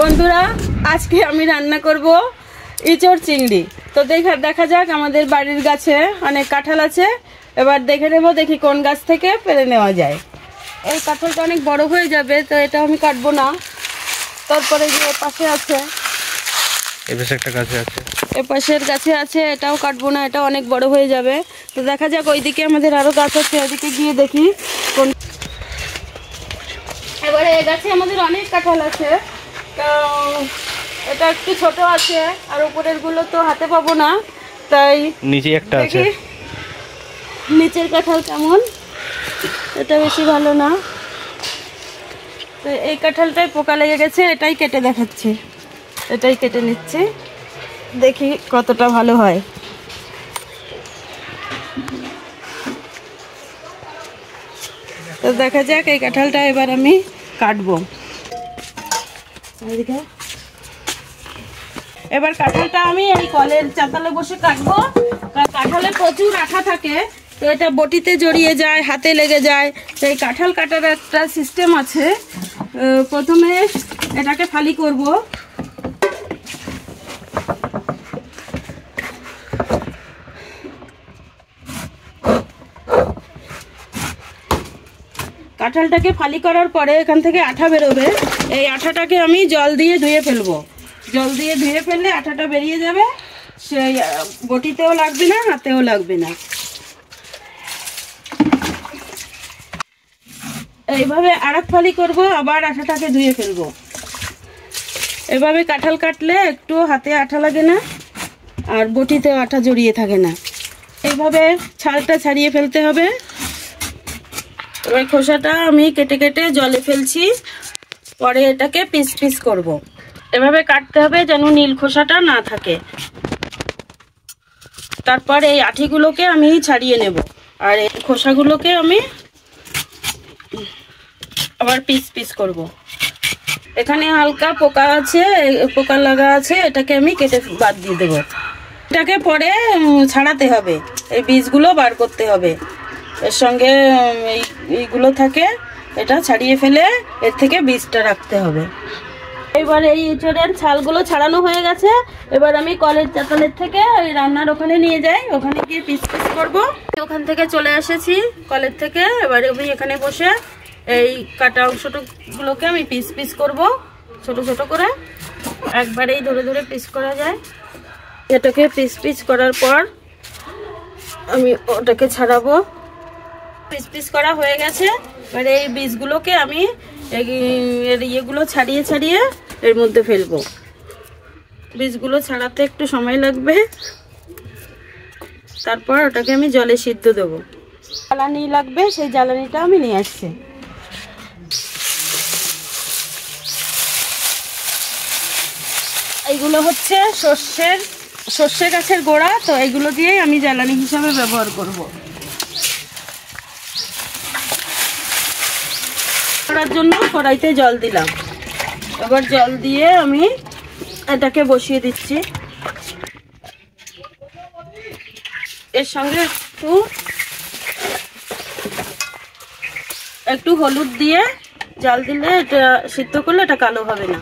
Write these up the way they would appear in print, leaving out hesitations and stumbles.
বন্ধুরা, আজকে আমি রান্না করব ইঁচড় চিংড়ি। তো দেখা যাক, আমাদের বাড়ির গাছে অনেক কাঁঠাল আছে। এবার দেখে নেব, দেখি কোন গাছ থেকে পেরে নেওয়া যায়। এই কাঁঠালটা অনেক বড় হয়ে যাবে, তো এটা আমি কাটবো না। তারপরে যে পাশে আছে, এপাশের গাছে আছে, এটাও কাটবো না, এটা অনেক বড় হয়ে যাবে। তো দেখা যাক, ওইদিকে আমাদের আরো গাছ আছে, ওইদিকে গিয়ে দেখি কোন। এবারে এই গাছে আমাদের অনেক কাঁঠাল আছে, তো এটা একটু ছোট আছে, আর উপরের গুলো তো হাতে পাবো না, তাই নিচে একটা আছে। নিচের কাঁঠাল কেমন, এটা বেশি ভালো না। তো এই কাঁঠালটাই পোকা লেগে গেছে, এটাই কেটে দেখাচ্ছি, এটাই কেটে নিচ্ছি, দেখি কতটা ভালো হয়। তো দেখা যাক, এই কাঁঠালটা এবার আমি কাটবো। এবার কাঁঠালটা আমি এই কলের চাতালে বসে কাটবো। কাঁঠালে প্রচুর আঠা থাকে, তো এটা বটিতে জড়িয়ে যায়, হাতে লেগে যায়। তো এই কাঁঠাল কাটার একটা সিস্টেম আছে। প্রথমে এটাকে ফালি করব। কাঁঠালটাকে ফালি করার পরে এখান থেকে আঠা বেরোবে। এই আঠাটাকে আমি জল দিয়ে ধুয়ে ফেলবো। জল দিয়ে ধুয়ে ফেললে আঠাটা বেরিয়ে যাবে, সেই বটিতেও লাগবে না, হাতেও লাগবে না। এইভাবে আরেক ফালি করব, আবার আঠাটাকে ধুয়ে ফেলবো। এভাবে কাঁঠাল কাটলে একটু হাতে আঠা লাগে না, আর বটিতেও আঠা জড়িয়ে থাকে না। এইভাবে ছালটা ছাড়িয়ে ফেলতে হবে। এবার খোসাটা আমি কেটে কেটে জলে ফেলছি, পরে এটাকে পিস পিস করব। এভাবে কাটতে হবে যেন নীল খোসাটা না থাকে। তারপর এই আঠিগুলোকে আমি ছাড়িয়ে নেব, আর এই খোসাগুলোকে আমি আবার পিস পিস করব। এখানে হালকা পোকা আছে, পোকা লাগা আছে, এটাকে আমি কেটে বাদ দিয়ে দেবো। এটাকে পরে ছাড়াতে হবে, এই বীজগুলো বার করতে হবে। এর সঙ্গে এইগুলো থাকে, এটা ছাড়িয়ে ফেলে এর থেকে বীজটা রাখতে হবে। এবার এই ইঁচড়ের ছালগুলো ছাড়ানো হয়ে গেছে। এবার আমি কলের চাতালের থেকে ওই রান্নার ওখানে নিয়ে যাই, ওখানে গিয়ে পিস পিস করবো। ওখান থেকে চলে এসেছি কলের থেকে। এবার আমি এখানে বসে এই কাটা অংশগুলোকে আমি পিস পিস করব, ছোট ছোট করে। একবারেই ধরে ধরে পিস করা যায়। এটাকে পিস পিস করার পর আমি ওটাকে ছাড়াবো। পিস পিস করা হয়ে গেছে। এবার এই বীজগুলোকে আমি ইয়েগুলো ছাড়িয়ে ছাড়িয়ে এর মধ্যে ফেলবো। বীজগুলো ছাড়াতে একটু সময় লাগবে। তারপর ওটাকে আমি জলে সিদ্ধ দেবো। জ্বালানি লাগবে, সেই জ্বালানিটা আমি নিয়ে আসছি। এইগুলো হচ্ছে সর্ষে গাছের গোড়া, তো এইগুলো দিয়েই আমি জ্বালানি হিসাবে ব্যবহার করব। করার জন্য কড়াইতে জল দিলাম। এবার জল দিয়ে আমি এটাকে বসিয়ে দিচ্ছি। এর সঙ্গে একটু হলুদ দিয়ে জল দিলে এটা সিদ্ধ করলে এটা কালো হবে না।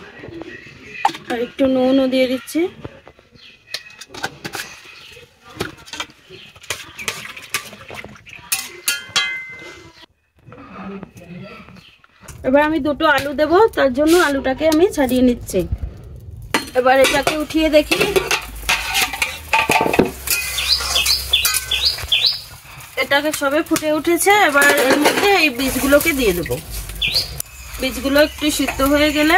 আর একটু নুনও দিয়ে দিচ্ছি। এবার আমি দুটো আলু দেব, তার জন্য আলুটাকে আমি ছাড়িয়ে নিচ্ছি। এবার এটাকে উঠিয়ে দেখি, এটাকে সবে ফুটে উঠেছে। এবার এর মধ্যে এই বীজগুলোকে দিয়ে দেব। বীজগুলো একটু সিদ্ধ হয়ে গেলে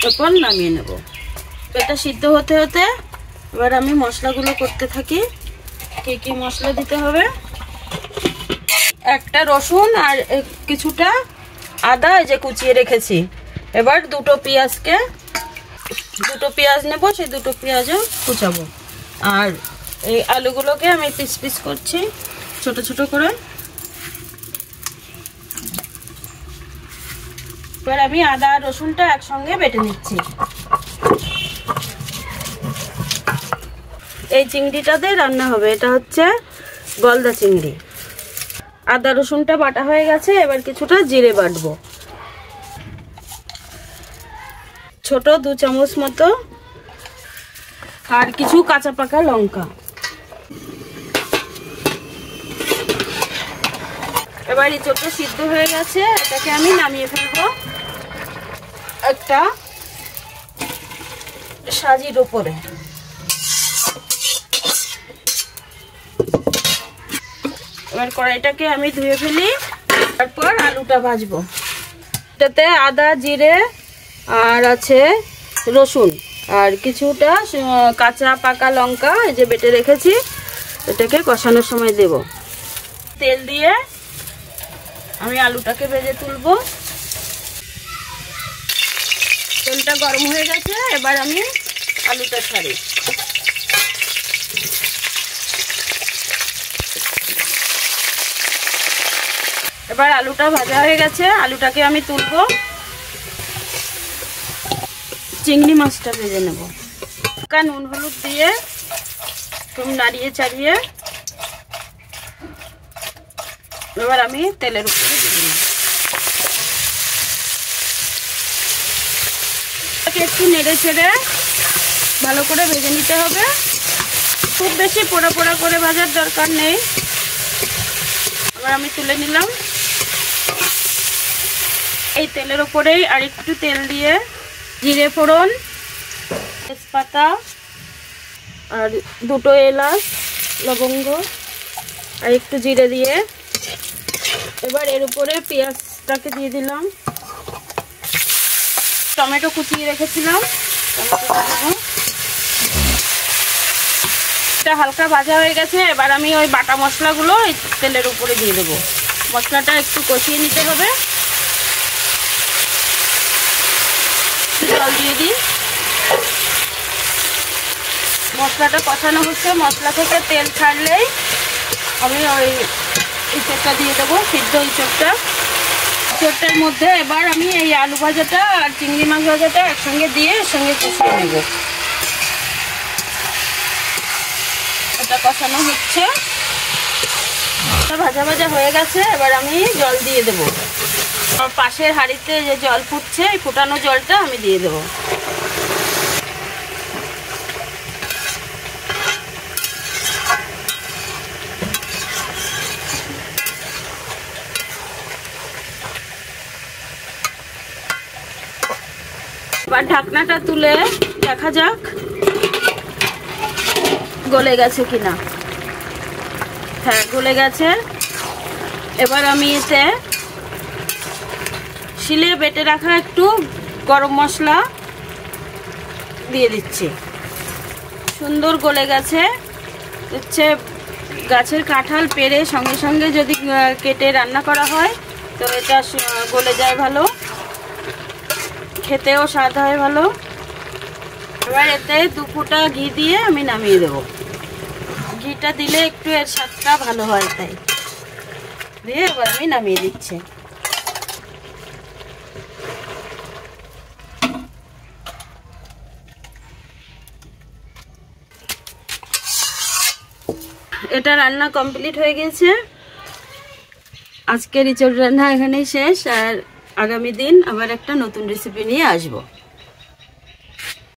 এরপর নামিয়ে নেব। এটা সিদ্ধ হতে হতে এবার আমি মশলাগুলো করতে থাকি। কি কি মশলা দিতে হবে? একটা রসুন আর কিছুটা আদা যে কুচিয়ে রেখেছি। এবার দুটো পেঁয়াজ নেব, সেই দুটো পেঁয়াজও কুচাবো। আর এই আলুগুলোকে আমি পিস পিস করছি ছোট ছোট করে। এবার আমি আদা আর রসুনটা একসঙ্গে বেটে নিচ্ছি। এই চিংড়িটাতে রান্না হবে, এটা হচ্ছে গলদা চিংড়ি। আদা রসুনটা বাটা হয়ে গেছে, এবার কিছুটা জিরে বাটবো। ছোট 2 চামচ মতো, আর কিছু কাঁচা পাকা লঙ্কা। এবার এঁচোড়টা সিদ্ধ হয়ে গেছে, এটাকে আমি নামিয়ে ফেলবো একটা সাজির উপরে। এবার কড়াইটাকে আমি ধুয়ে ফেলি, তারপর আলুটা ভাজবো। এটাতে আদা, জিরে আর আছে রসুন আর কিছুটা কাঁচা পাকা লঙ্কা এই যে বেটে রেখেছি, এটাকে কষানোর সময় দেব। তেল দিয়ে আমি আলুটাকে ভেজে তুলবো। তেলটা গরম হয়ে গেছে, এবার আমি আলুটা ছাড়ি। এবার আলুটা ভাজা হয়ে গেছে, আলুটাকে আমি তুলবো। চিংড়ি মাছটা ভেজে নেব। নুন হলুদ দিয়ে একটু নাড়িয়ে চাড়িয়ে এবার আমি তেলের উপরে দিয়ে দিলাম। একটু নেড়ে চেড়ে ভালো করে ভেজে নিতে হবে। খুব বেশি পোড়া পোড়া করে ভাজার দরকার নেই। এবার আমি তুলে নিলাম। এই তেলের উপরেই আর একটু তেল দিয়ে জিরে ফোড়ন, তেজপাতা আর 2 এলাচ, লবঙ্গ আর একটু জিরে দিয়ে এবার এর উপরে পেঁয়াজটাকে দিয়ে দিলাম। টমেটো কুচিয়ে রেখেছিলাম, এটা হালকা ভাজা হয়ে গেছে। এবার আমি ওই বাটা মশলাগুলো এই তেলের উপরে দিয়ে দেবো। মশলাটা একটু কষিয়ে নিতে হবে। জল দিয়ে দিই। মশলাটা কষানো হচ্ছে, মশলা থেকে তেল ছাড়লেই আমি ওই ইঁচড়টা দিয়ে দেবো, সিদ্ধ ইঁচড়টা। ইঁচড়টার মধ্যে এবার আমি এই আলু ভাজাটা আর চিংড়ি মাছ ভাজাটা একসঙ্গে দিয়ে এর সঙ্গে কষিয়ে নেব। এটা কষানো হচ্ছে, ভাজা ভাজা হয়ে গেছে। এবার আমি জল দিয়ে দেবো। পাশের হাঁড়িতে যে জল ফুটছে, এই ফুটানো জলটা আমি দিয়ে দেবো। এবার ঢাকনাটা তুলে দেখা যাক গলে গেছে কিনা। হ্যাঁ, গলে গেছে। এবার আমি এতে শিলে বেটে রাখা একটু গরম মশলা দিয়ে দিচ্ছি। সুন্দর গলে গেছে। হচ্ছে গাছের কাঁঠাল পেড়ে সঙ্গে সঙ্গে যদি কেটে রান্না করা হয় তো এটা গলে যায় ভালো, খেতেও স্বাদ হয় ভালো। এবার এতে 2 ফোঁটা ঘি দিয়ে আমি নামিয়ে দেবো। ঘিটা দিলে একটু এর স্বাদটা ভালো হয়, তাই দিয়ে এবার আমি নামিয়ে দিচ্ছি। এটা রান্না কমপ্লিট হয়ে গেছে। আজকের ইঁচড় রান্না এখানেই শেষ। আর আগামী দিন আবার একটা নতুন রেসিপি নিয়ে আসবো।